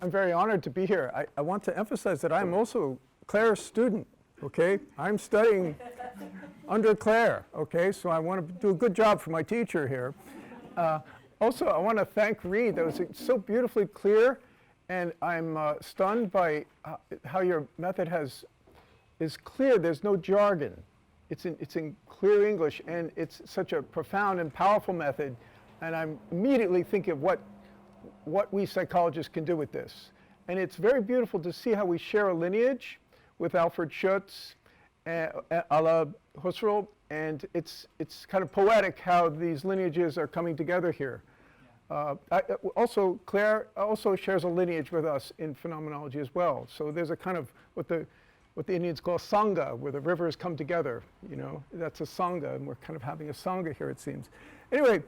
I'm very honored to be here. I want to emphasize that I'm also Claire's student, okay? I'm studying under Claire, okay? So I want to do a good job for my teacher here. Also, I want to thank Reed. That was so beautifully clear, and I'm stunned by how your method is clear. There's no jargon. It's in clear English, and it's such a profound and powerful method. And I'm immediately thinking of what we psychologists can do with this. And it's very beautiful to see how we share a lineage with Alfred Schutz, a la Husserl, and it's kind of poetic how these lineages are coming together here. Also, Claire also shares a lineage with us in phenomenology as well. So there's a kind of what the Indians call sangha, where the rivers come together. You know, that's a sangha, and we're kind of having a sangha here, it seems. Anyway,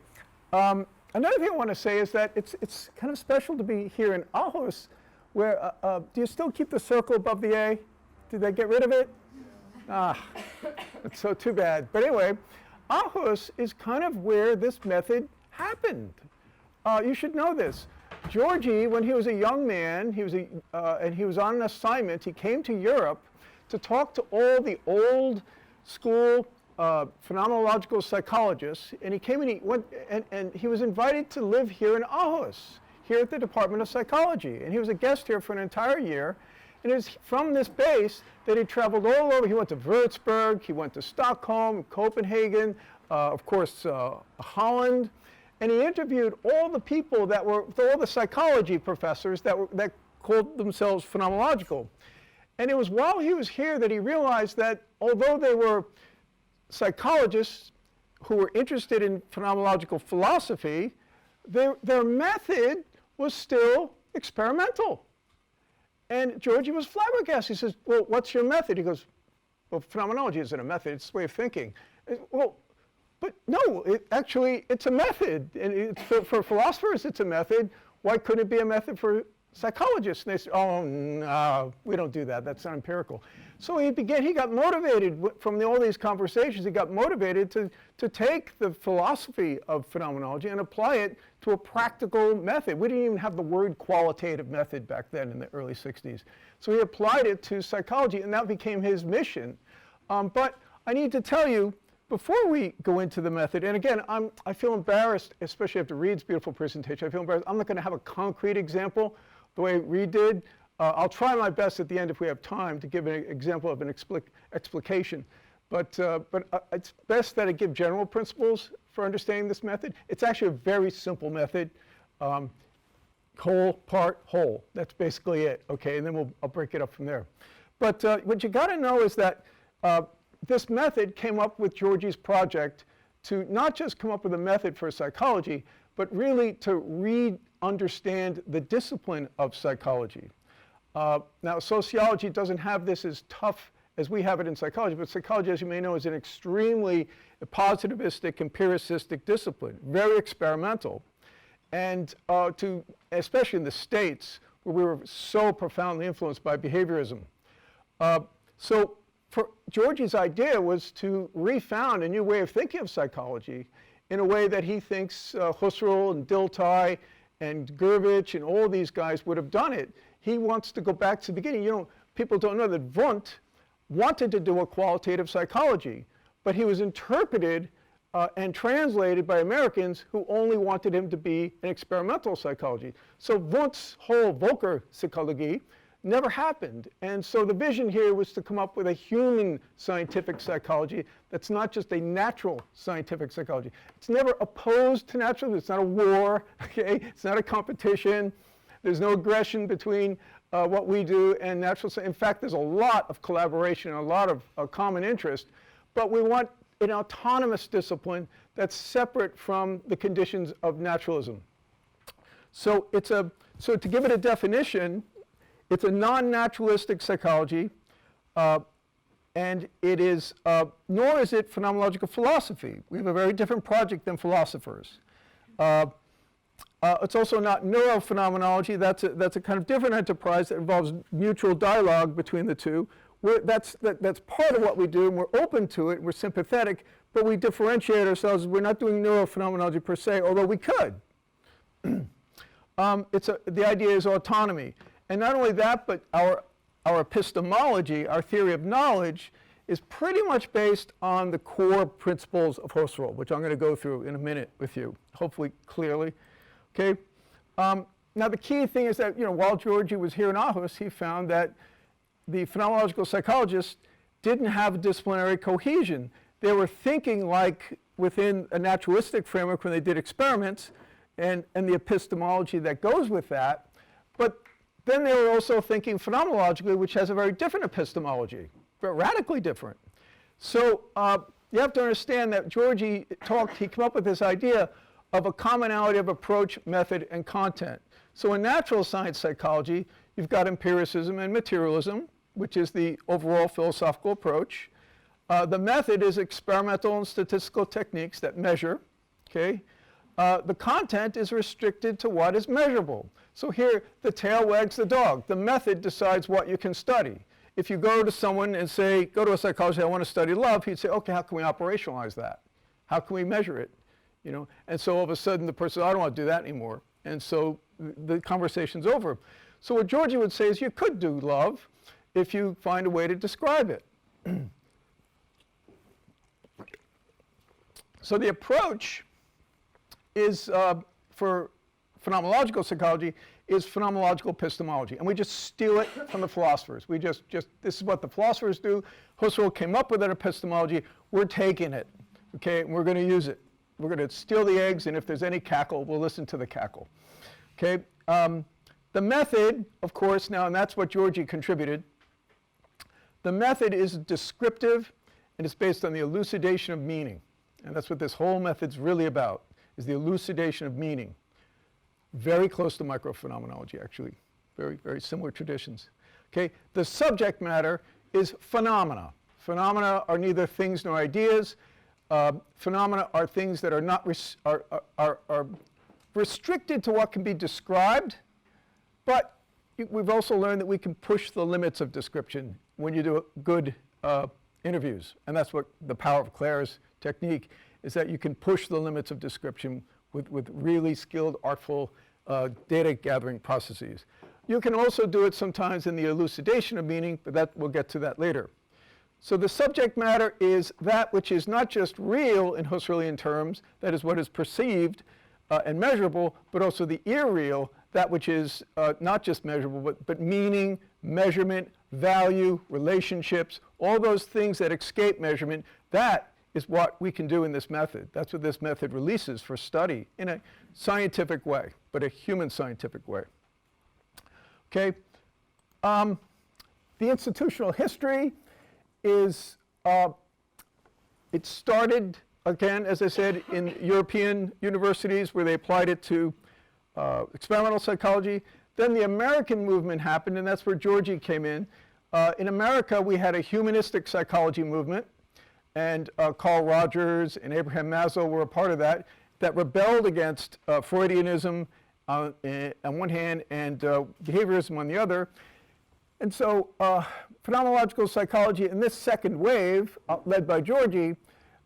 another thing I want to say is that it's kind of special to be here in Aarhus, where do you still keep the circle above the A? Did they get rid of it? Ah, that's so too bad. But anyway, Aarhus is kind of where this method happened. You should know this. Giorgi, when he was a young man, and he was on an assignment, he came to Europe to talk to all the old school phenomenological psychologists, and he came and he went, and he was invited to live here in Aarhus, here at the Department of Psychology. And he was a guest here for an entire year. And it was from this base that he traveled all over. He went to Würzburg, he went to Stockholm, Copenhagen, of course, Holland. And he interviewed all the people that were, all the psychology professors that called themselves phenomenological. And it was while he was here that he realized that although they were psychologists who were interested in phenomenological philosophy, their method was still experimental. And Giorgi was flabbergasted. He says, well, what's your method? He goes, well, phenomenology isn't a method, it's a way of thinking. Well, but no, actually, it's a method. And for philosophers, it's a method. Why couldn't it be a method for psychologists? And they said, oh, no, we don't do that. That's not empirical. So he got motivated from all these conversations. He got motivated to take the philosophy of phenomenology and apply it to a practical method. We didn't even have the word qualitative method back then in the early 60s. So he applied it to psychology, and that became his mission. But I need to tell you, before we go into the method, and again, I feel embarrassed, especially after Reed's beautiful presentation, I feel embarrassed. I'm not going to have a concrete example the way Reed did. I'll try my best at the end if we have time to give an example of an explication. But it's best that I give general principles for understanding this method. It's actually a very simple method. Whole, part, whole. That's basically it, okay? And then I'll break it up from there. But what you got to know is that this method came up with Giorgi's project to not just come up with a method for psychology, but really to understand the discipline of psychology. Now, sociology doesn't have this as tough as we have it in psychology, but psychology, as you may know, is an extremely positivistic, empiricistic discipline, very experimental. And especially in the States, where we were so profoundly influenced by behaviorism. So Giorgi's idea was to refound a new way of thinking of psychology in a way that he thinks Husserl and Dilthey and Gurvich and all these guys would have done it. He wants to go back to the beginning. You know, people don't know that Wundt wanted to do a qualitative psychology, but he was interpreted and translated by Americans who only wanted him to be an experimental psychology. So Wundt's whole Völkerpsychologie never happened. And so the vision here was to come up with a human scientific psychology that's not just a natural scientific psychology. It's never opposed to naturalism. It's not a war, okay? It's not a competition. There's no aggression between what we do and natural science. In fact, there's a lot of collaboration, a lot of common interest. But we want an autonomous discipline that's separate from the conditions of naturalism. So so to give it a definition, it's a non-naturalistic psychology, and it is, nor is it phenomenological philosophy. We have a very different project than philosophers. It's also not neurophenomenology. That's a kind of different enterprise that involves mutual dialogue between the two. That's part of what we do, and we're open to it, we're sympathetic, but we differentiate ourselves. We're not doing neurophenomenology per se, although we could. the idea is autonomy. And not only that, but our epistemology, our theory of knowledge, is pretty much based on the core principles of Husserl, which I'm going to go through in a minute with you, hopefully clearly. Okay. Now the key thing is that, while Giorgi was here in Aarhus, he found that the phenomenological psychologists didn't have disciplinary cohesion. They were thinking like within a naturalistic framework when they did experiments and the epistemology that goes with that, but then they were also thinking phenomenologically, which has a very different epistemology, but radically different. So you have to understand that Giorgi he came up with this idea of a commonality of approach, method, and content. So in natural science psychology, you've got empiricism and materialism, which is the overall philosophical approach. The method is experimental and statistical techniques that measure, okay? The content is restricted to what is measurable. So here, the tail wags the dog. The method decides what you can study. If you go to someone and say, go to a psychologist, I want to study love, he'd say, okay, how can we operationalize that? How can we measure it? And so all of a sudden the person says, I don't want to do that anymore. And so the conversation's over. So what Giorgi would say is you could do love if you find a way to describe it. So the approach is, for phenomenological psychology, is phenomenological epistemology. And we just steal it from the philosophers. We just this is what the philosophers do. Husserl came up with an epistemology. We're taking it, okay? And we're going to use it. We're going to steal the eggs, and if there's any cackle, we'll listen to the cackle, okay? The method, of course, now, and that's what Giorgi contributed. The method is descriptive, and it's based on the elucidation of meaning. And that's what this whole method's really about, is the elucidation of meaning. Very close to microphenomenology, actually. Very, very similar traditions. Okay, the subject matter is phenomena. Phenomena are neither things nor ideas. Phenomena are things that are not are restricted to what can be described, but we've also learned that we can push the limits of description when you do good interviews. And that's what the power of Claire's technique is, that you can push the limits of description with really skilled, artful data gathering processes. You can also do it sometimes in the elucidation of meaning, but we'll get to that later. So the subject matter is that which is not just real in Husserlian terms, that is what is perceived and measurable, but also the irreal, that which is not just measurable, but meaning, measurement, value, relationships, all those things that escape measurement. That is what we can do in this method. That's what this method releases for study in a scientific way, but a human scientific way. Okay. The institutional history is, it started, again, as I said, in European universities where they applied it to experimental psychology. Then the American movement happened, and that's where Giorgi came in. In America, we had a humanistic psychology movement, and Carl Rogers and Abraham Maslow were a part of that rebelled against Freudianism on one hand and behaviorism on the other. And so phenomenological psychology in this second wave, led by Giorgi,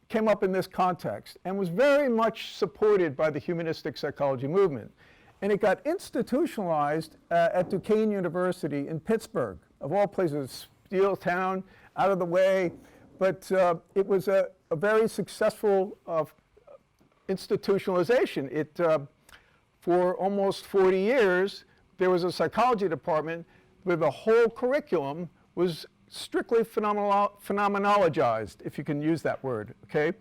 came up in this context and was very much supported by the humanistic psychology movement. And it got institutionalized at Duquesne University in Pittsburgh, of all places, steel town, out of the way. But it was a very successful institutionalization. For almost 40 years, there was a psychology department where the whole curriculum was strictly phenomenologized, if you can use that word, okay?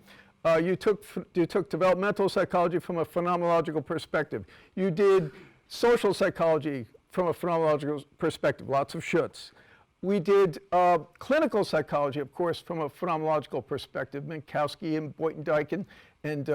You took developmental psychology from a phenomenological perspective. You did social psychology from a phenomenological perspective, lots of shoulds. We did clinical psychology, of course, from a phenomenological perspective. Minkowski and Boytendijk and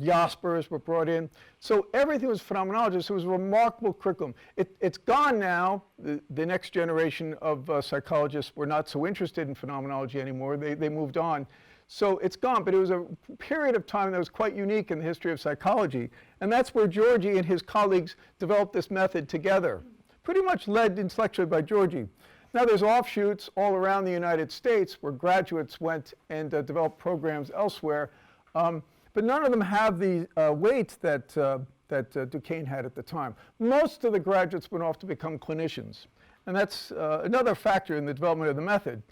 Jaspers were brought in. So everything was phenomenology. So it was a remarkable curriculum. It's gone now. The next generation of psychologists were not so interested in phenomenology anymore. They moved on. So it's gone, but it was a period of time that was quite unique in the history of psychology. And that's where Giorgi and his colleagues developed this method together, pretty much led intellectually by Giorgi. Now there's offshoots all around the United States where graduates went and developed programs elsewhere, but none of them have the weight that that Duquesne had at the time. Most of the graduates went off to become clinicians, and that's another factor in the development of the method.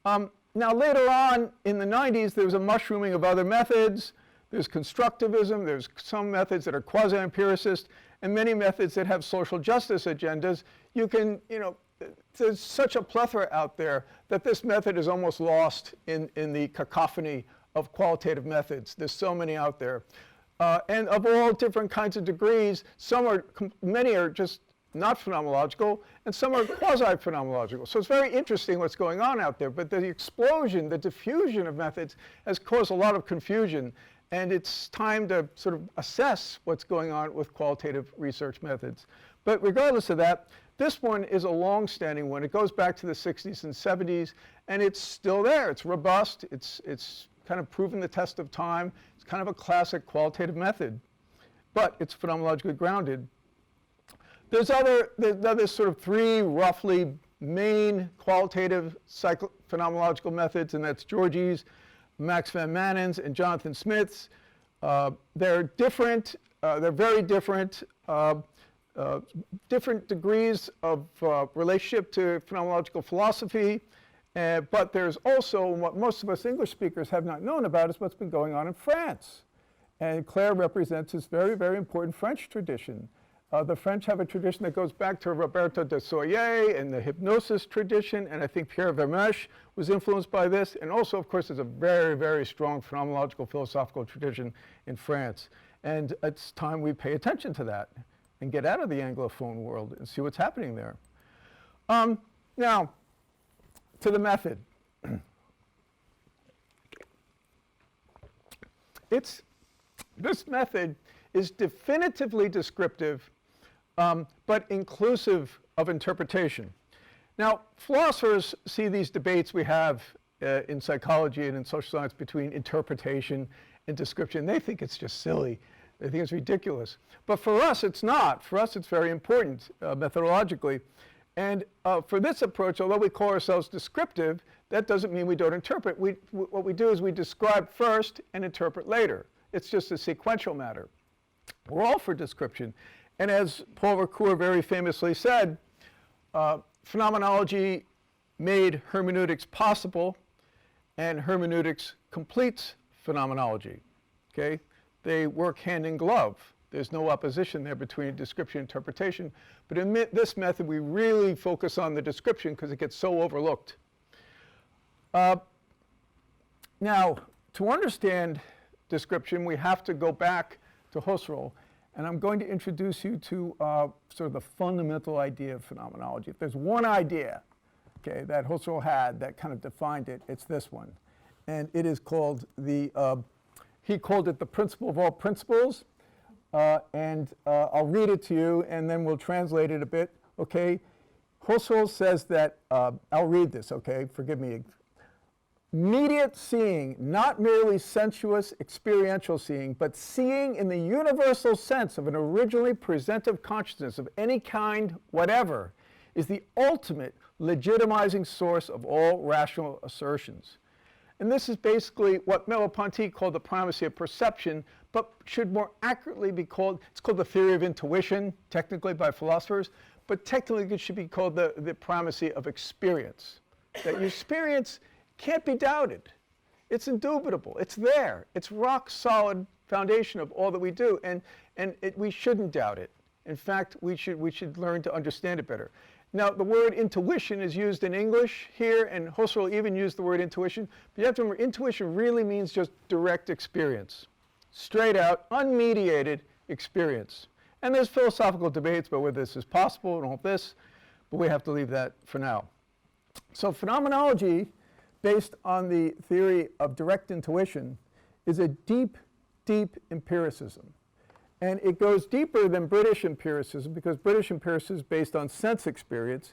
Now later on in the 90s, there was a mushrooming of other methods. There's constructivism, there's some methods that are quasi-empiricist, and many methods that have social justice agendas. You can, there's such a plethora out there that this method is almost lost in the cacophony of qualitative methods. There's so many out there. And of all different kinds of degrees, many are just not phenomenological, and some are quasi-phenomenological. So it's very interesting what's going on out there, but the explosion, the diffusion of methods has caused a lot of confusion, and it's time to sort of assess what's going on with qualitative research methods. But regardless of that, this one is a long-standing one. It goes back to the 60s and 70s, and it's still there. It's robust. It's kind of proven the test of time. It's kind of a classic qualitative method, but it's phenomenologically grounded. There's other sort of three roughly main qualitative phenomenological methods, and that's Giorgi's, Max van Manen's, and Jonathan Smith's. They're different. They're very different. Different degrees of relationship to phenomenological philosophy. But there's also what most of us English speakers have not known about is what's been going on in France. And Claire represents this very, very important French tradition. The French have a tradition that goes back to Roberto de Soyer and the hypnosis tradition, and I think Pierre Vermeersch was influenced by this. And also, of course, there's a very, very strong phenomenological philosophical tradition in France. And it's time we pay attention to that and get out of the Anglophone world and see what's happening there. Now, to the method. This method is definitively descriptive, but inclusive of interpretation. Now, philosophers see these debates we have in psychology and in social science between interpretation and description. They think it's just silly. They think it's ridiculous. But for us, it's not. For us, it's very important methodologically. And for this approach, although we call ourselves descriptive, that doesn't mean we don't interpret. What we do is we describe first and interpret later. It's just a sequential matter. We're all for description. And as Paul Ricoeur very famously said, phenomenology made hermeneutics possible, and hermeneutics completes phenomenology. Okay? They work hand in glove. There's no opposition there between description and interpretation. But in this method, we really focus on the description because it gets so overlooked. Now, to understand description, we have to go back to Husserl. And I'm going to introduce you to sort of the fundamental idea of phenomenology. If there's one idea, okay, that Husserl had that kind of defined it, it's this one. And it is called he called it the principle of all principles. I'll read it to you, and then we'll translate it a bit, okay? Husserl says that, I'll read this, okay? Forgive me. Mediate seeing, not merely sensuous, experiential seeing, but seeing in the universal sense of an originally presentive consciousness of any kind, whatever, is the ultimate legitimizing source of all rational assertions. And this is basically what Merleau-Ponty called the primacy of perception, but should more accurately be called, it's called the theory of intuition, technically by philosophers, but technically it should be called the primacy of experience. That your experience can't be doubted. It's indubitable. It's there. It's rock solid foundation of all that we do, and we shouldn't doubt it. In fact, we should learn to understand it better. Now, the word intuition is used in English here, and Husserl even used the word intuition. But you have to remember, intuition really means just direct experience. Straight out, unmediated experience. And there's philosophical debates about whether this is possible and all this, but we have to leave that for now. So phenomenology, based on the theory of direct intuition, is a deep, deep empiricism. And it goes deeper than British empiricism, because British empiricism is based on sense experience.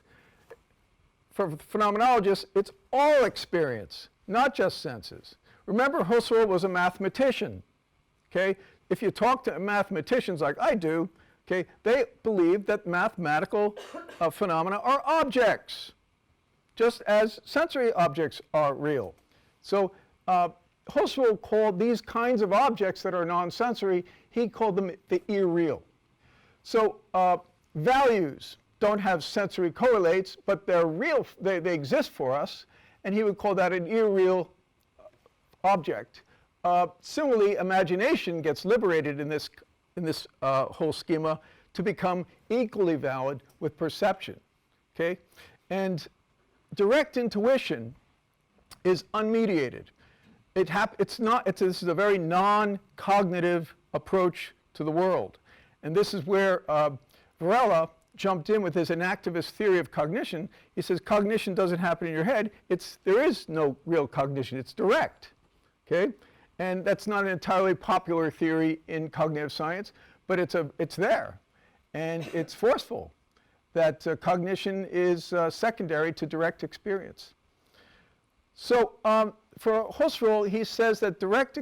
For phenomenologists, it's all experience, not just senses. Remember, Husserl was a mathematician. Okay? If you talk to mathematicians like I do, okay, they believe that mathematical phenomena are objects, just as sensory objects are real. So Husserl called these kinds of objects that are non-sensory, he called them the irreal. So values don't have sensory correlates, but they're real, they exist for us, and he would call that an irreal object. Similarly, imagination gets liberated in this whole schema to become equally valid with perception, okay? And direct intuition is unmediated. This is a very non-cognitive approach to the world. And this is where Varela jumped in with his enactivist theory of cognition. He says cognition doesn't happen in your head. There is no real cognition. It's direct, okay? And that's not an entirely popular theory in cognitive science, but it's there. And it's forceful that cognition is secondary to direct experience. So for Husserl, he says that direct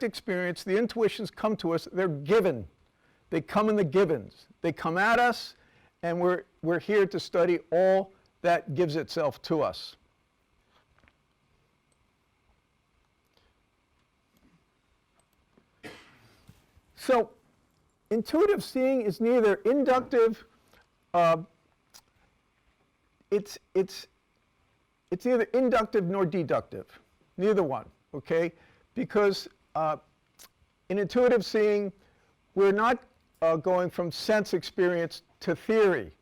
experience, the intuitions come to us, they're given. They come in the givens. They come at us, and we're here to study all that gives itself to us. So intuitive seeing is neither inductive, it's neither inductive nor deductive, neither one, okay? Because in intuitive seeing, we're not going from sense experience to theory,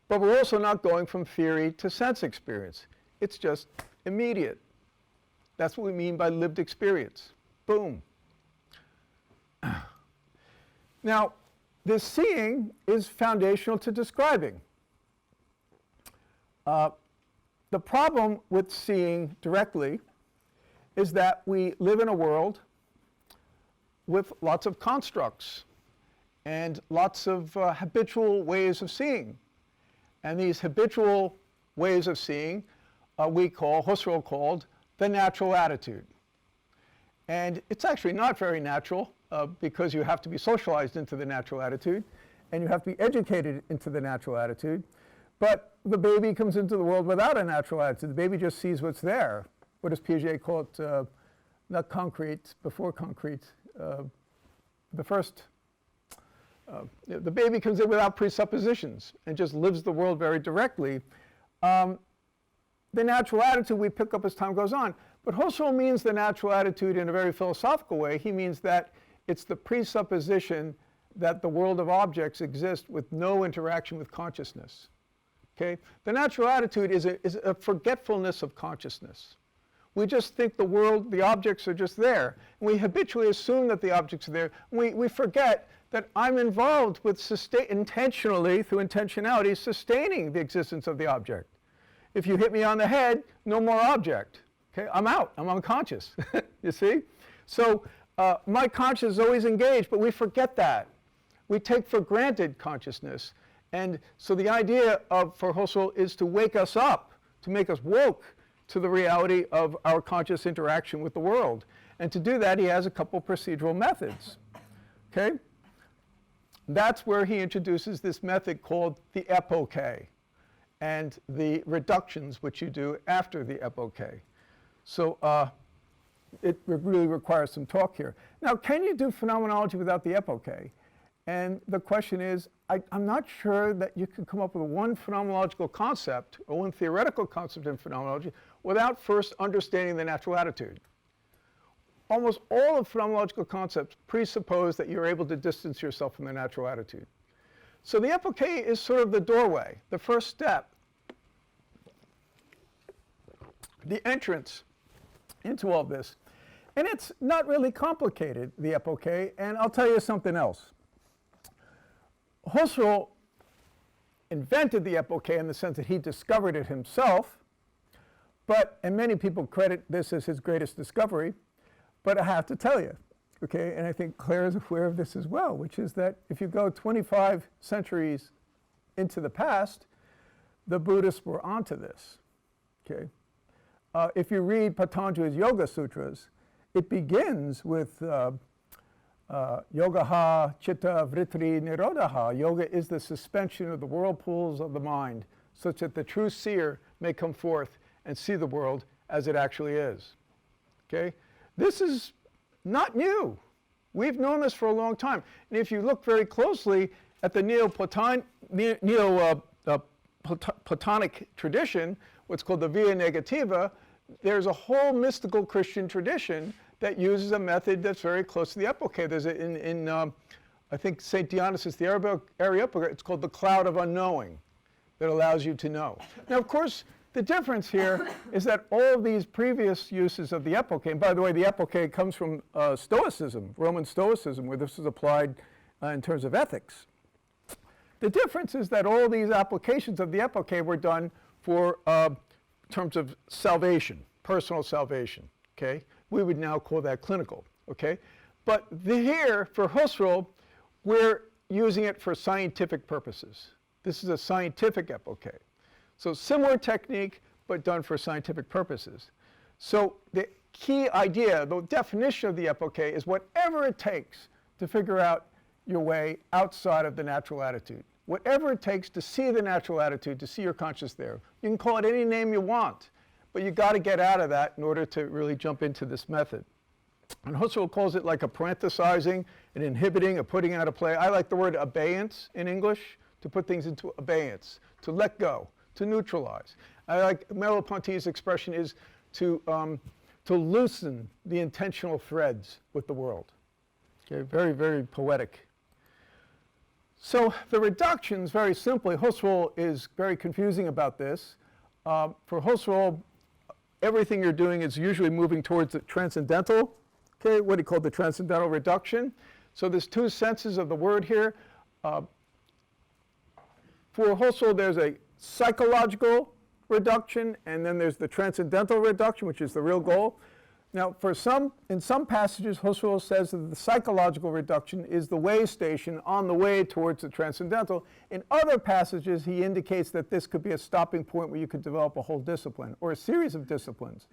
but we're also not going from theory to sense experience. It's just immediate. That's what we mean by lived experience. Boom. Now, this seeing is foundational to describing. The problem with seeing directly is that we live in a world with lots of constructs and lots of habitual ways of seeing. And these habitual ways of seeing Husserl called the natural attitude. And it's actually not very natural because you have to be socialized into the natural attitude and you have to be educated into the natural attitude. But the baby comes into the world without a natural attitude. The baby just sees what's there. What does Piaget call it? Not concrete, before concrete. The baby comes in without presuppositions and just lives the world very directly. The natural attitude we pick up as time goes on. But Husserl means the natural attitude in a very philosophical way. He means that it's the presupposition that the world of objects exists with no interaction with consciousness. Okay? The natural attitude is a forgetfulness of consciousness. We just think the world, the objects are just there. And we habitually assume that the objects are there. We forget that I'm involved with intentionally, through intentionality, sustaining the existence of the object. If you hit me on the head, no more object. Okay? I'm out. I'm unconscious. You see? So my consciousness is always engaged, but we forget that. We take for granted consciousness. And so the idea for Husserl is to wake us up, to make us woke to the reality of our conscious interaction with the world. And to do that, he has a couple procedural methods. Okay? That's where he introduces this method called the epoche and the reductions which you do after the epoche. So it really requires some talk here. Now, can you do phenomenology without the epoche? And the question is, I'm not sure that you can come up with one phenomenological concept or one theoretical concept in phenomenology without first understanding the natural attitude. Almost all of phenomenological concepts presuppose that you're able to distance yourself from the natural attitude. So the epoche is sort of the doorway, the first step, the entrance into all this. And it's not really complicated, the epoche, and I'll tell you something else. Husserl invented the epoche in the sense that he discovered it himself, and many people credit this as his greatest discovery, but I have to tell you, okay, and I think Claire is aware of this as well, which is that if you go 25 centuries into the past, the Buddhists were onto this, okay? If you read Patanjali's Yoga Sutras, it begins with yogaha chitta vritti nirodha. Yoga is the suspension of the whirlpools of the mind, such that the true seer may come forth and see the world as it actually is. Okay? This is not new. We've known this for a long time. And if you look very closely at the Neoplatonic tradition, what's called the Via Negativa, there's a whole mystical Christian tradition that uses a method that's very close to the epoche. There's I think St. Dionysius the Areopagite, it's called the cloud of unknowing that allows you to know. Now, of course, the difference here is that all of these previous uses of the epoche, and by the way, the epoche comes from Stoicism, Roman Stoicism, where this is applied in terms of ethics. The difference is that all these applications of the epoche were done for terms of salvation, personal salvation, okay? We would now call that clinical, okay? But here, for Husserl, we're using it for scientific purposes. This is a scientific epoche. So similar technique, but done for scientific purposes. So the key idea, the definition of the epoche is whatever it takes to figure out your way outside of the natural attitude. Whatever it takes to see the natural attitude, to see your conscious there. You can call it any name you want, but you've got to get out of that in order to really jump into this method. And Husserl calls it like a parenthesizing, an inhibiting, a putting out of play. I like the word abeyance in English, to put things into abeyance, to let go, to neutralize. I like Merleau-Ponty's expression is to loosen the intentional threads with the world. Okay, very, very poetic. So the reductions, very simply, Husserl is very confusing about this. For Husserl, everything you're doing is usually moving towards the transcendental, okay, what he called the transcendental reduction. So there's two senses of the word here. For Husserl, there's a psychological reduction, and then there's the transcendental reduction, which is the real goal. Now, in some passages, Husserl says that the psychological reduction is the way station on the way towards the transcendental. In other passages, he indicates that this could be a stopping point where you could develop a whole discipline or a series of disciplines.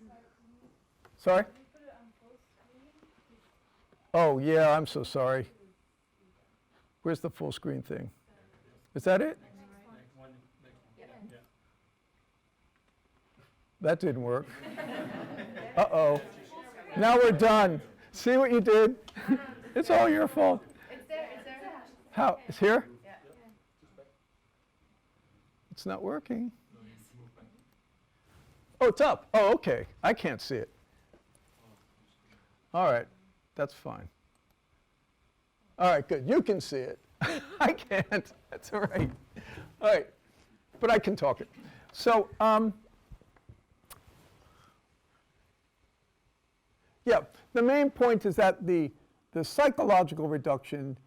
Sorry? Oh, yeah, I'm so sorry. Where's the full screen thing? Is that it? That didn't work. Uh-oh. Now we're done. See what you did? It's all your fault. It's there. How? It's here? Yeah. It's not working. Oh, it's up. Oh, okay. I can't see it. All right. That's fine. All right, good. You can see it. I can't. That's all right. All right. But I can talk it. So, yeah, the main point is that the psychological reduction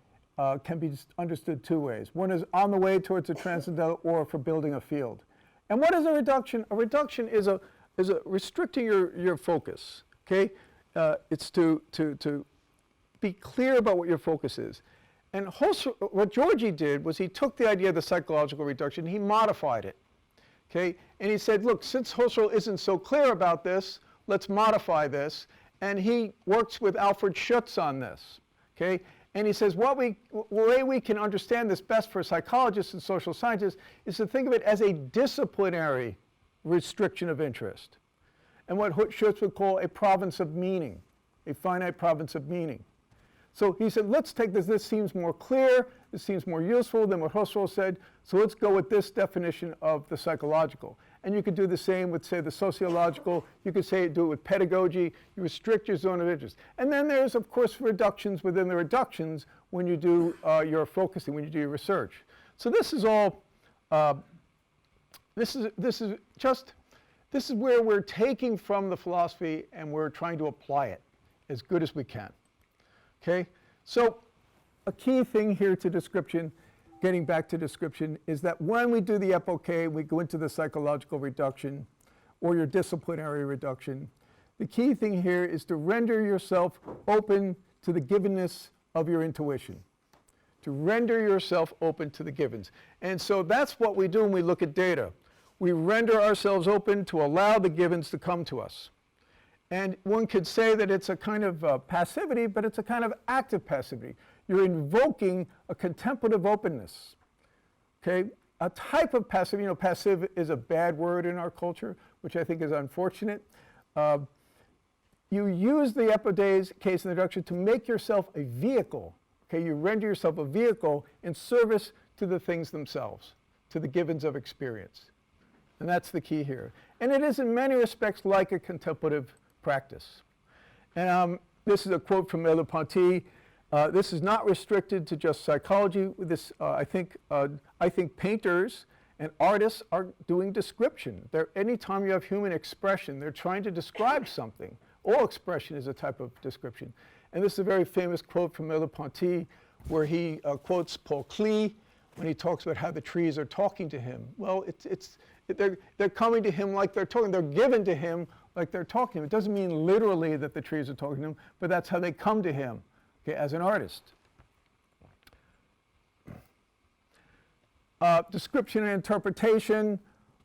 can be understood two ways. One is on the way towards the transcendental or for building a field. And what is a reduction? A reduction is a restricting your focus, okay? It's to be clear about what your focus is. And what Giorgi did was he took the idea of the psychological reduction, he modified it, okay? And he said, look, since Husserl isn't so clear about this, let's modify this. And he works with Alfred Schutz on this, okay? And he says, the way we can understand this best for psychologists and social scientists is to think of it as a disciplinary restriction of interest. And what Schutz would call a province of meaning, a finite province of meaning. So he said, let's take this. This seems more clear. This seems more useful than what Husserl said. So let's go with this definition of the psychological. And you could do the same with, say, the sociological. You could do it with pedagogy. You restrict your zone of interest. And then there's, of course, reductions within the reductions when you do your focusing, when you do your research. So this is all, this is where we're taking from the philosophy and we're trying to apply it as good as we can. Okay? So a key thing here to description, getting back to description, is that when we do the epoche, we go into the psychological reduction or your disciplinary reduction. The key thing here is to render yourself open to the givenness of your intuition. To render yourself open to the givens. And so that's what we do when we look at data. We render ourselves open to allow the givens to come to us. And one could say that it's a kind of passivity, but it's a kind of active passivity. You're invoking a contemplative openness, okay? A type of passivity, passive is a bad word in our culture, which I think is unfortunate. you use the epoche case introduction to make yourself a vehicle. Okay, you render yourself a vehicle in service to the things themselves, to the givens of experience. And that's the key here. And it is in many respects like a contemplative practice. And this is a quote from Merleau-Ponty. This is not restricted to just psychology. This, I think painters and artists are doing description. Anytime you have human expression, they're trying to describe something. All expression is a type of description. And this is a very famous quote from Merleau-Ponty where he quotes Paul Klee when he talks about how the trees are talking to him. Well, they're coming to him like they're talking. They're given to him like they're talking to him. It doesn't mean literally that the trees are talking to him, but that's how they come to him, okay, as an artist. Description and interpretation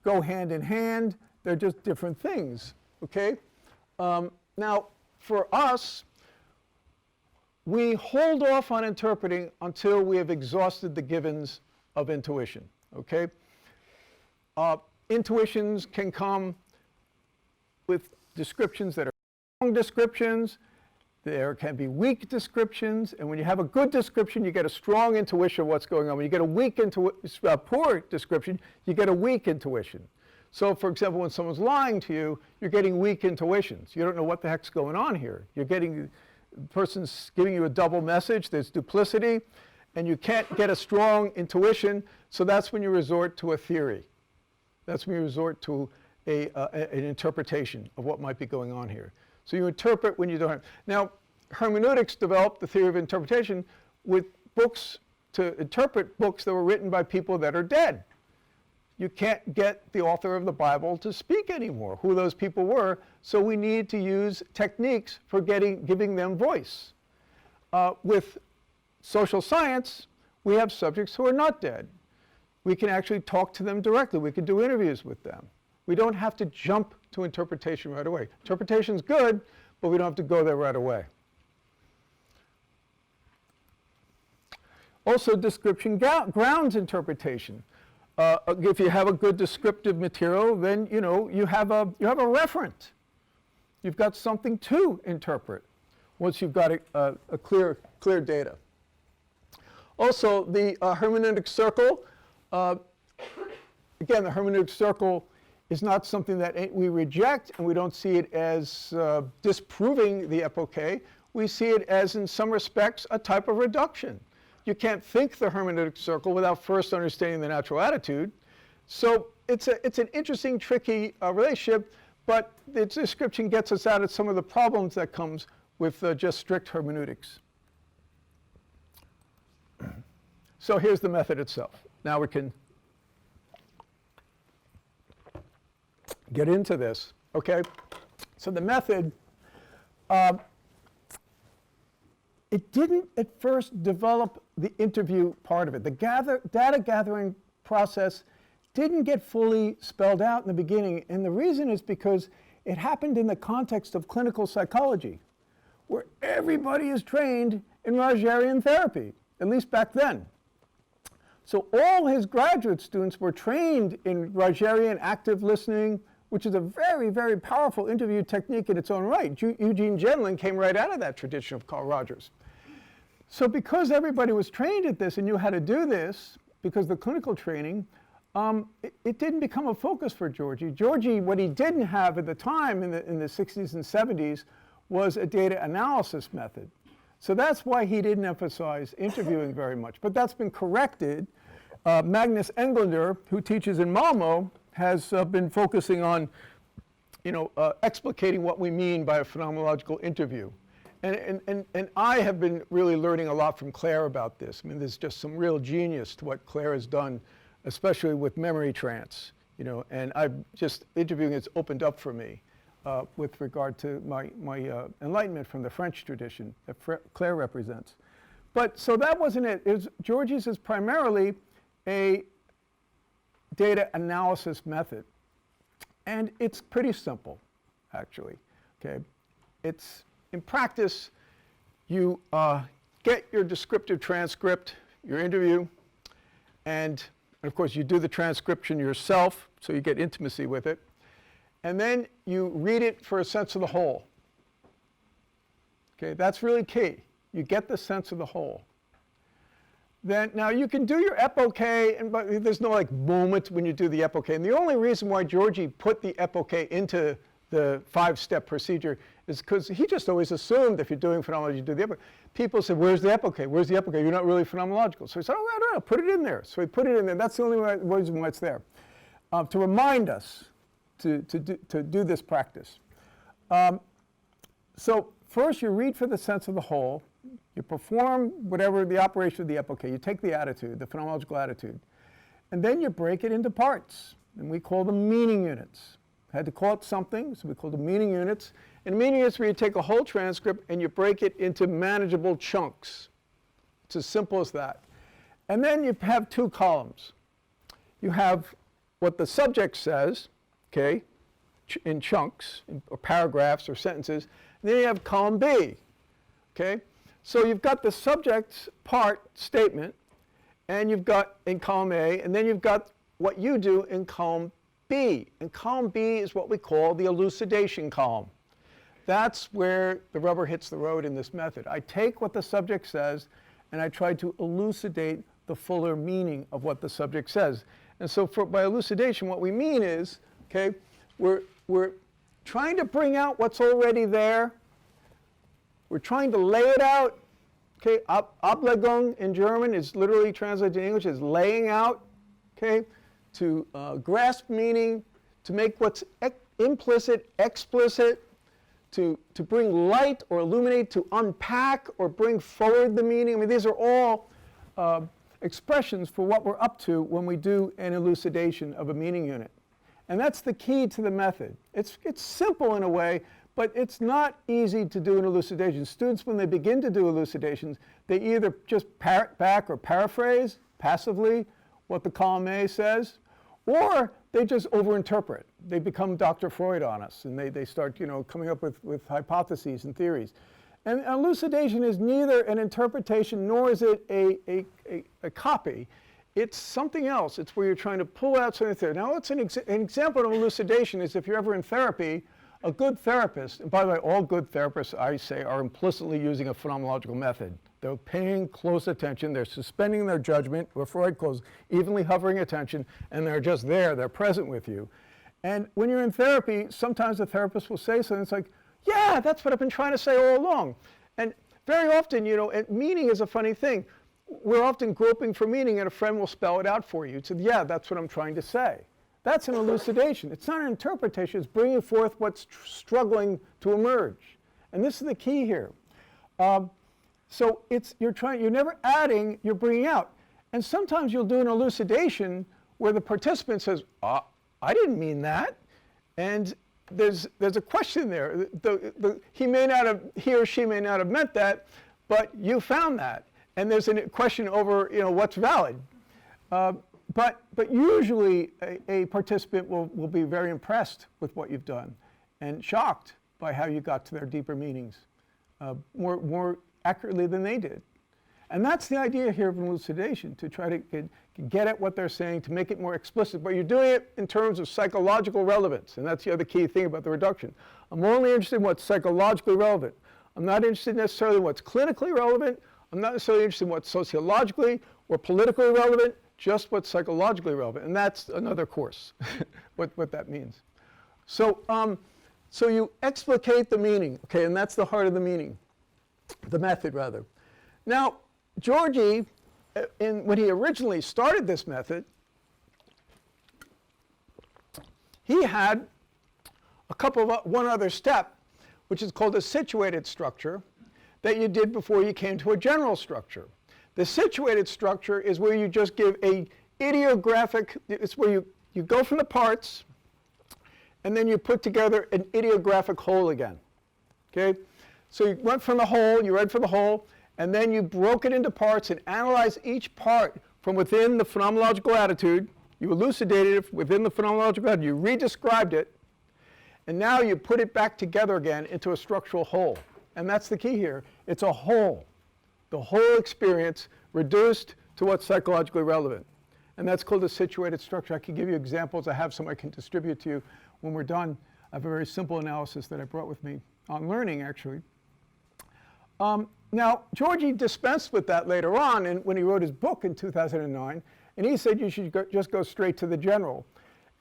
go hand in hand. They're just different things, okay? Now, for us, we hold off on interpreting until we have exhausted the givens of intuition, okay? Intuitions can come with descriptions that are strong descriptions. There can be weak descriptions, and when you have a good description, you get a strong intuition of what's going on. When you get a poor description, you get a weak intuition. So, for example, when someone's lying to you, you're getting weak intuitions. You don't know what the heck's going on here. You're getting, the person's giving you a double message, there's duplicity, and you can't get a strong intuition, so that's when you resort to a theory. That's when you resort to an interpretation of what might be going on here. So you interpret when you don't have. Now, hermeneutics developed the theory of interpretation with books to interpret books that were written by people that are dead. You can't get the author of the Bible to speak anymore, who those people were, so we need to use techniques for giving them voice. With social science, we have subjects who are not dead. We can actually talk to them directly. We can do interviews with them. We don't have to jump to interpretation right away. Interpretation's good, but we don't have to go there right away. Also, description grounds interpretation. If you have a good descriptive material, then you have a referent. You've got something to interpret once you've got a clear data. Also, the hermeneutic circle. Again, the hermeneutic circle is not something that we reject, and we don't see it as disproving the epoche. We see it as, in some respects, a type of reduction. You can't think the hermeneutic circle without first understanding the natural attitude. So it's an interesting, tricky relationship, but the description gets us out of some of the problems that comes with just strict hermeneutics. So here's the method itself. Now we can get into this, okay? So the method, it didn't at first develop the interview part of it. The data gathering process didn't get fully spelled out in the beginning, and the reason is because it happened in the context of clinical psychology, where everybody is trained in Rogerian therapy, at least back then. So all his graduate students were trained in Rogerian active listening, which is a very, very powerful interview technique in its own right. Eugene Gendlin came right out of that tradition of Carl Rogers. So because everybody was trained at this and knew how to do this, because of the clinical training, it didn't become a focus for Giorgi. Giorgi, what he didn't have at the time in the 60s and 70s was a data analysis method. So that's why he didn't emphasize interviewing very much. But that's been corrected. Magnus Englander, who teaches in Malmo, has been focusing on, explicating what we mean by a phenomenological interview. And I have been really learning a lot from Claire about this. I mean, there's just some real genius to what Claire has done, especially with memory trance, and interviewing has opened up for me with regard to my enlightenment from the French tradition that Claire represents. But so that wasn't it. Giorgi's is primarily a data analysis method. And it's pretty simple, actually, okay? In practice, you get your descriptive transcript, your interview, and of course you do the transcription yourself, so you get intimacy with it. And then you read it for a sense of the whole. Okay, that's really key. You get the sense of the whole. Then, now you can do your epoche, but there's no like moment when you do the epoche. And the only reason why Giorgi put the epoche into the 5-step procedure is because he just always assumed if you're doing phenomenology, you do the epoche. People said, where's the epoche? Where's the epoche? You're not really phenomenological. So he said, oh, I don't know, put it in there. So he put it in there. That's the only reason why it's there, to remind us to do this practice. So first you read for the sense of the whole. You perform whatever the operation of the epoche. You take the attitude, the phenomenological attitude, and then you break it into parts, and we call them meaning units. I had to call it something, so we call them meaning units. And meaning units where you take a whole transcript and you break it into manageable chunks. It's as simple as that. And then you have 2 columns. You have what the subject says, okay, in chunks, or paragraphs or sentences. And then you have column B, okay? So you've got the subject part statement, and you've got in column A, and then you've got what you do in column B. And column B is what we call the elucidation column. That's where the rubber hits the road in this method. I take what the subject says, and I try to elucidate the fuller meaning of what the subject says. And so by elucidation, what we mean is, okay, we're trying to bring out what's already there. We're trying to lay it out. Okay, Ablegung in German is literally translated in English as laying out. Okay, to grasp meaning, to make what's implicit explicit, to bring light or illuminate, to unpack or bring forward the meaning. I mean, these are all expressions for what we're up to when we do an elucidation of a meaning unit. And that's the key to the method. It's simple in a way, but it's not easy to do an elucidation. Students, when they begin to do elucidations, they either just parrot back or paraphrase passively what the column A says, or they just overinterpret. They become Dr. Freud on us, and they start, coming up with hypotheses and theories. And elucidation is neither an interpretation nor is it a copy. It's something else. It's where you're trying to pull out something there. Now, an example of elucidation is if you're ever in therapy, a good therapist, and by the way, all good therapists, I say, are implicitly using a phenomenological method. They're paying close attention. They're suspending their judgment, what Freud calls evenly hovering attention, and they're just there. They're present with you. And when you're in therapy, sometimes the therapist will say something. It's like, yeah, that's what I've been trying to say all along. And very often, meaning is a funny thing. We're often groping for meaning, and a friend will spell it out for you. It's, yeah, that's what I'm trying to say. That's an elucidation. It's not an interpretation. It's bringing forth what's struggling to emerge. And this is the key here. So you're never adding, you're bringing out. And sometimes you'll do an elucidation where the participant says, I didn't mean that. And there's a question there. He or she may not have meant that, but you found that. And there's a question over, what's valid. But usually a participant will be very impressed with what you've done and shocked by how you got to their deeper meanings more accurately than they did. And that's the idea here of elucidation, to try to get at what they're saying, to make it more explicit. But you're doing it in terms of psychological relevance, and that's the other key thing about the reduction. I'm only interested in what's psychologically relevant. I'm not interested necessarily in what's clinically relevant. I'm not necessarily interested in what's sociologically or politically relevant, just what's psychologically relevant. And that's another course, what that means. So you explicate the meaning, okay, and that's the heart of the meaning, the method rather. Now, Giorgi, when he originally started this method, he had one other step, which is called a situated structure, that you did before you came to a general structure. The situated structure is where you just give a ideographic, it's where you go from the parts, and then you put together an ideographic whole again, okay? So you went from the whole, you read from the whole, and then you broke it into parts and analyzed each part from within the phenomenological attitude. You elucidated it within the phenomenological attitude. You re-described it, and now you put it back together again into a structural whole. And that's the key here. It's a whole. The whole experience reduced to what's psychologically relevant. And that's called a situated structure. I can give you examples. I have some I can distribute to you when we're done. I have a very simple analysis that I brought with me on learning, actually. Now, Giorgi dispensed with that later on when he wrote his book in 2009, and he said you should just go straight to the general.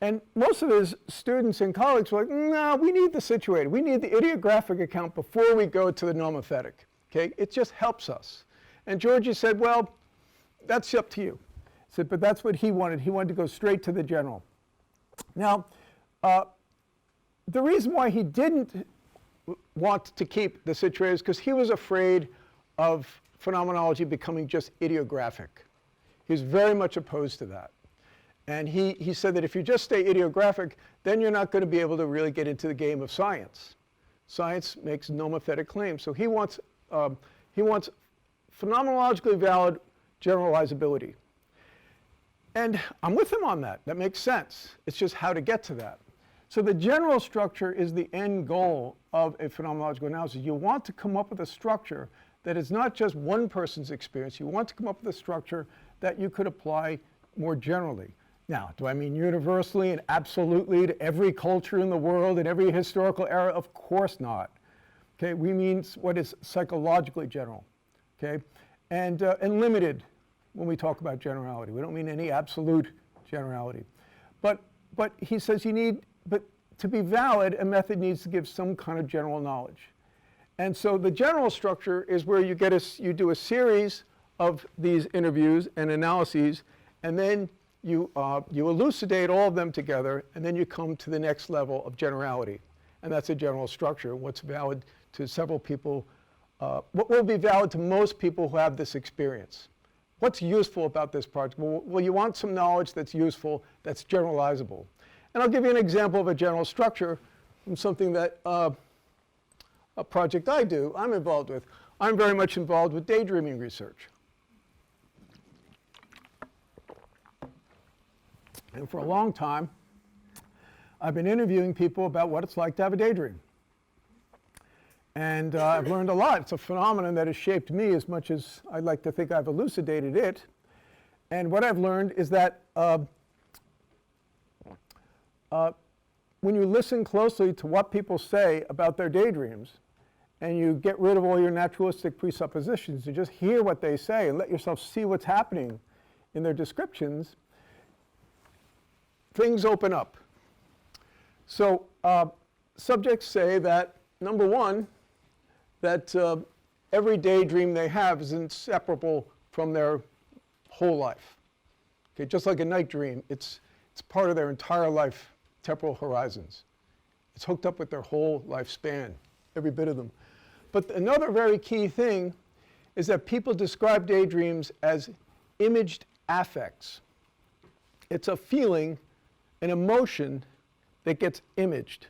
And most of his students and colleagues were like, no, we need the situated. We need the idiographic account before we go to the nomothetic. Okay? It just helps us. And Giorgi said, well, that's up to you. He said, but that's what he wanted. He wanted to go straight to the general. Now, the reason why he didn't want to keep the situated is because he was afraid of phenomenology becoming just idiographic. He was very much opposed to that. And he said that if you just stay idiographic, then you're not going to be able to really get into the game of science. Science makes nomothetic claims. So he wants phenomenologically valid generalizability. And I'm with him on that. That makes sense. It's just how to get to that. So the general structure is the end goal of a phenomenological analysis. You want to come up with a structure that is not just one person's experience. You want to come up with a structure that you could apply more generally. Now, do I mean universally and absolutely to every culture in the world and every historical era? Of course not. Okay, we mean what is psychologically general. Okay, and limited when we talk about generality. We don't mean any absolute generality. But he says but to be valid, a method needs to give some kind of general knowledge. And so the general structure is where you do a series of these interviews and analyses, and then you elucidate all of them together, and then you come to the next level of generality. And that's a general structure. What's valid to several people, what will be valid to most people who have this experience? What's useful about this project? Well, you want some knowledge that's useful, that's generalizable. And I'll give you an example of a general structure from something that a project I'm involved with. I'm very much involved with daydreaming research. And for a long time, I've been interviewing people about what it's like to have a daydream. And I've learned a lot. It's a phenomenon that has shaped me as much as I'd like to think I've elucidated it. And what I've learned is that when you listen closely to what people say about their daydreams, and you get rid of all your naturalistic presuppositions, you just hear what they say and let yourself see what's happening in their descriptions, things open up. So subjects say that, number one, that every daydream they have is inseparable from their whole life. Okay, just like a night dream, it's part of their entire life, temporal horizons. It's hooked up with their whole lifespan, every bit of them. But another very key thing is that people describe daydreams as imaged affects. It's a feeling, an emotion that gets imaged.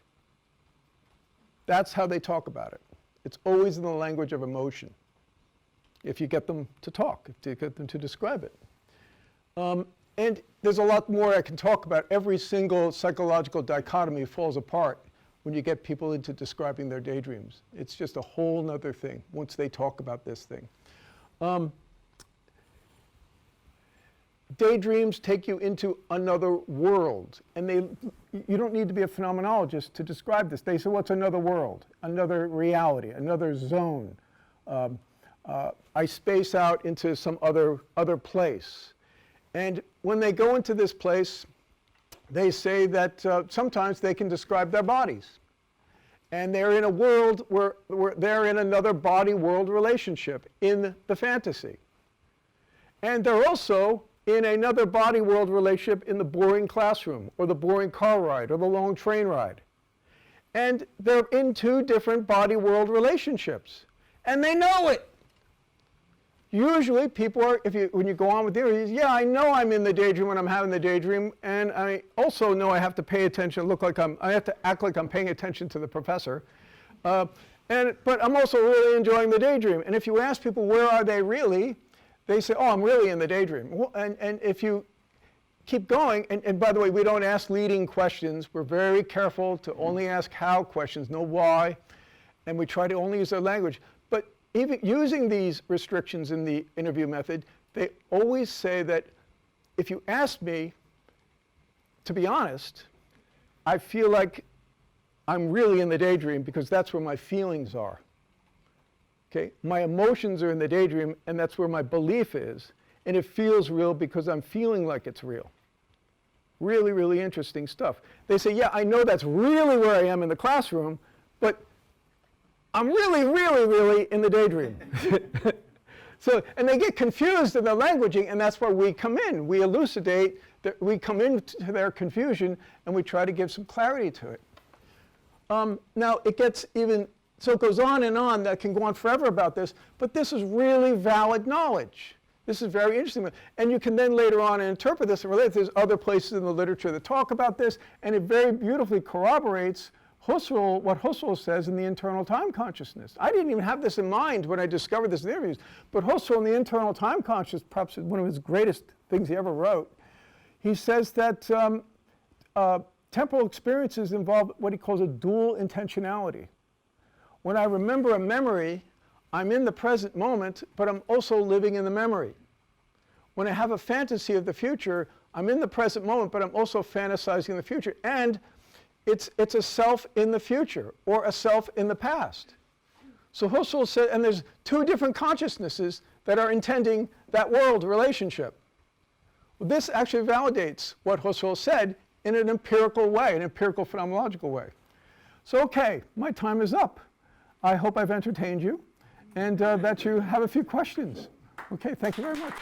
That's how they talk about it. It's always in the language of emotion, if you get them to talk, if you get them to describe it. And there's a lot more I can talk about. Every single psychological dichotomy falls apart when you get people into describing their daydreams. It's just a whole other thing once they talk about this thing. Daydreams take you into another world, and you don't need to be a phenomenologist to describe this. They say, what's another world, another reality, another zone? I space out into some other place. And when they go into this place, they say that sometimes they can describe their bodies. And they're in a world where they're in another body-world relationship in the fantasy. And they're also in another body-world relationship in the boring classroom, or the boring car ride, or the long train ride. And they're in two different body-world relationships. And they know it. Usually people are, when you go on with theories, yeah, I know I'm in the daydream when I'm having the daydream, and I also know I have to pay attention, I have to act like I'm paying attention to the professor. But I'm also really enjoying the daydream. And if you ask people where are they really, they say, oh, I'm really in the daydream. Well, and if you keep going, and by the way, we don't ask leading questions. We're very careful to only ask how questions, no why, and we try to only use their language. But even using these restrictions in the interview method, they always say that if you ask me, to be honest, I feel like I'm really in the daydream because that's where my feelings are. Okay? My emotions are in the daydream, and that's where my belief is. And it feels real because I'm feeling like it's real. Really, really interesting stuff. They say, yeah, I know that's really where I am in the classroom, but I'm really, really, really in the daydream. So, and they get confused in their languaging, and that's where we come in. We elucidate, we come into their confusion, and we try to give some clarity to it. Now, it gets even, so it goes on and on. That can go on forever about this, but this is really valid knowledge. This is very interesting. And you can then later on interpret this and relate. There's other places in the literature that talk about this, and it very beautifully corroborates Husserl, what Husserl says in the internal time consciousness. I didn't even have this in mind when I discovered this in interviews, but Husserl in the internal time consciousness, perhaps one of his greatest things he ever wrote, he says that temporal experiences involve what he calls a dual intentionality. When I remember a memory, I'm in the present moment, but I'm also living in the memory. When I have a fantasy of the future, I'm in the present moment, but I'm also fantasizing in the future. And it's a self in the future or a self in the past. So Husserl said, and there's two different consciousnesses that are intending that world relationship. Well, this actually validates what Husserl said in an empirical way, an empirical phenomenological way. So okay, my time is up. I hope I've entertained you and that you have a few questions. Okay, thank you very much.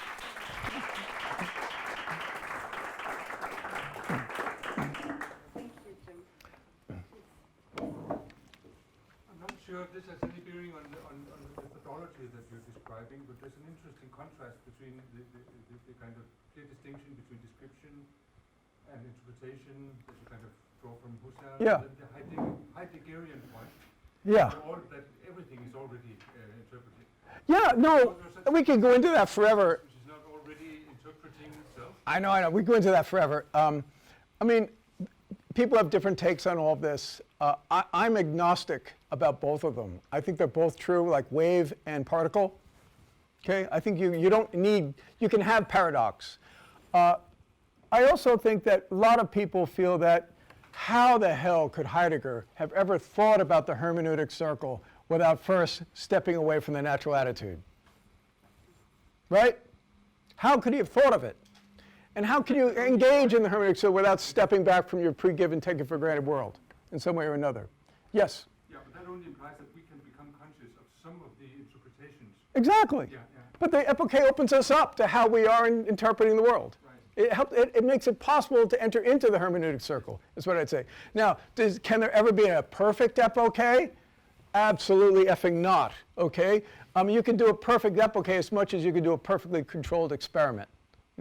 I'm not sure if this has any bearing on the methodology that you're describing, but there's an interesting contrast between the kind of clear distinction between description and interpretation that you kind of draw from Husserl, Yeah. and the Heideggerian point. Yeah. That everything is already interpreted. Yeah, no, we could go into that forever. Which is not already interpreting itself. I know, we go into that forever. I mean, people have different takes on all of this. I'm agnostic about both of them. I think they're both true, like wave and particle. Okay, I think you don't need, you can have paradox. I also think that a lot of people feel that how the hell could Heidegger have ever thought about the hermeneutic circle without first stepping away from the natural attitude? Right? How could he have thought of it? And how can you engage in the hermeneutic circle without stepping back from your pre-given, taken for granted world in some way or another? Yes? Yeah, but that only implies that we can become conscious of some of the interpretations. Exactly. Yeah. But the epoche opens us up to how we are interpreting the world. Right. It makes it possible to enter into the hermeneutic circle, is what I'd say. Now, can there ever be a perfect epoche? Absolutely effing not, okay? You can do a perfect epoche as much as you can do a perfectly controlled experiment.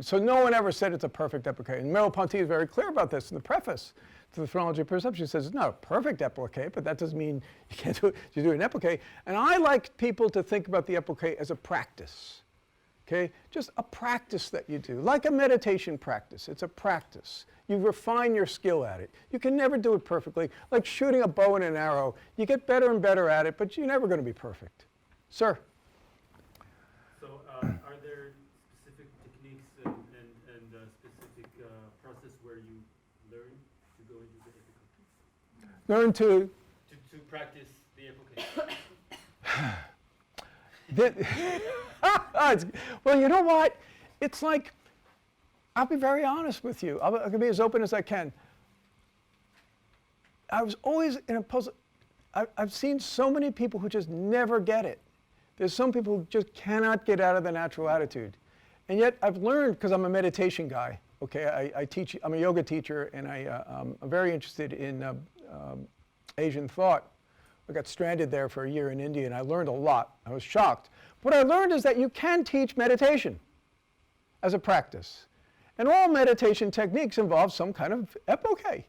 So no one ever said it's a perfect epoche. And Merleau-Ponty is very clear about this in the preface to the Phenomenology of Perception. He says it's not a perfect epoche, but that doesn't mean you can't do it. You do an epoche. And I like people to think about the epoche as a practice. Okay? Just a practice that you do, like a meditation practice. It's a practice. You refine your skill at it. You can never do it perfectly. Like shooting a bow and an arrow. You get better and better at it, but you're never going to be perfect. Sir? So are there specific techniques and specific process where you learn to go into the epoche? Learn to practice the epoche. Well, you know what? It's like, I'll be very honest with you. I can be as open as I can. I was always in a puzzle. I've seen so many people who just never get it. There's some people who just cannot get out of the natural attitude. And yet I've learned, because I'm a meditation guy, okay? I teach, I'm a yoga teacher, and I'm very interested in Asian thought. I got stranded there for a year in India, and I learned a lot. I was shocked. What I learned is that you can teach meditation as a practice. And all meditation techniques involve some kind of epoche.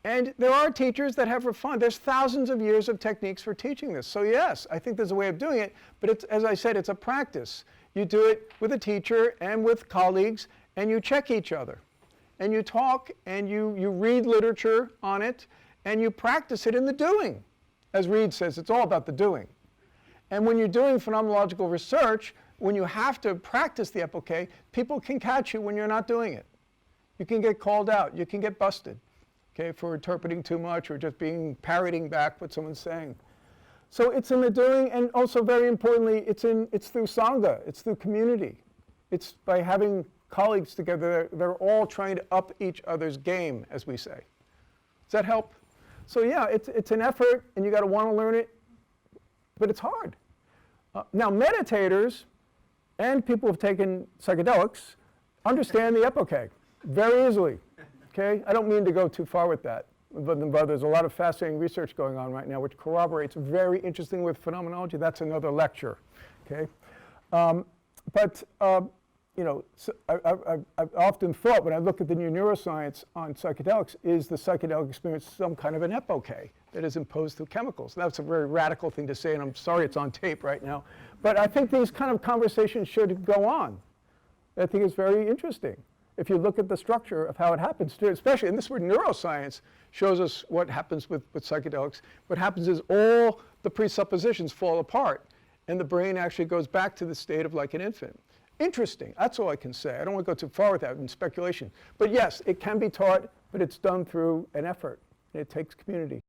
And there are teachers that have refined. There's thousands of years of techniques for teaching this. So yes, I think there's a way of doing it, but it's, as I said, it's a practice. You do it with a teacher and with colleagues, and you check each other. And you talk, and you read literature on it, and you practice it in the doing. As Reid says, it's all about the doing. And when you're doing phenomenological research, when you have to practice the epoche, people can catch you when you're not doing it. You can get called out. You can get busted, okay, for interpreting too much or just parroting back what someone's saying. So it's in the doing, and also very importantly, it's through Sangha, it's through community. It's by having colleagues together, they're all trying to up each other's game, as we say. Does that help? So yeah, it's an effort, and you got to want to learn it, but it's hard. Now meditators and people who've taken psychedelics understand the epoche very easily. Okay, I don't mean to go too far with that, but there's a lot of fascinating research going on right now which corroborates very interesting with phenomenology. That's another lecture. Okay, you know, so I've often thought when I look at the new neuroscience on psychedelics, is the psychedelic experience some kind of an epoche that is imposed through chemicals? That's a very radical thing to say, and I'm sorry it's on tape right now. But I think these kind of conversations should go on. I think it's very interesting. If you look at the structure of how it happens, especially, and this is where neuroscience shows us what happens with psychedelics. What happens is all the presuppositions fall apart, and the brain actually goes back to the state of like an infant. Interesting, that's all I can say. I don't want to go too far with that in speculation. But yes, it can be taught, but it's done through an effort. It takes community.